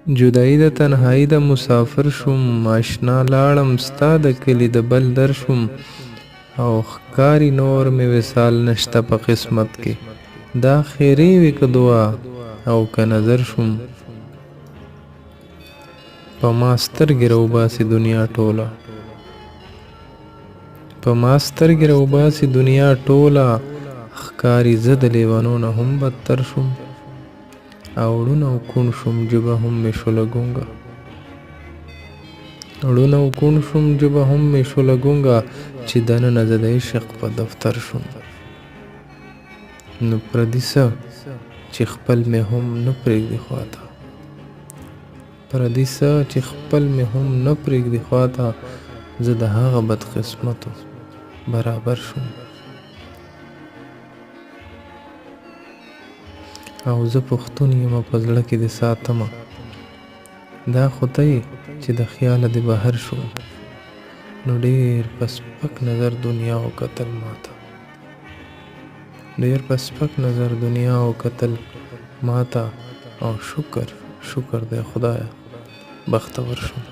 جدایي د تنهایی د مسافر شوم، اشنا لاړم ستا د کلي د بل در شوم، او ښکاري نور مې وصال نشته په قسمت کې. دا خیرې وي که دعا او که نظر شوم، په ما سترګې راوباسي دنیا ټوله، په ما سترګې راوباسي دنیا ټوله. ښکاري زه د لیونو نه هم بدتر شوم، او ړوند او کوڼ شوم ژبه هم مې شوله ګونګه، ړوند او کوڼ شوم ژبه هم مې شوله ګونګه، چې دننه زه د عشق په دفتر شوم. نو پردي څه چې خپل مې هم نه پرېږدي خواته، پردي څه چې خپل مې هم نه پرېږدي خواته، زه د هغه بدقسمتو برابر شوم. او زه پښتون یم په زړه کې دې ساتمه، دا خو ته یې چې د خیاله دې بهر شوم. نو ډېر په سپک نظر دنیا وکتل ماته، ډېر په سپک نظر دنیا وکتل ماته، او شکر شکر دی خدایه بختور شوم.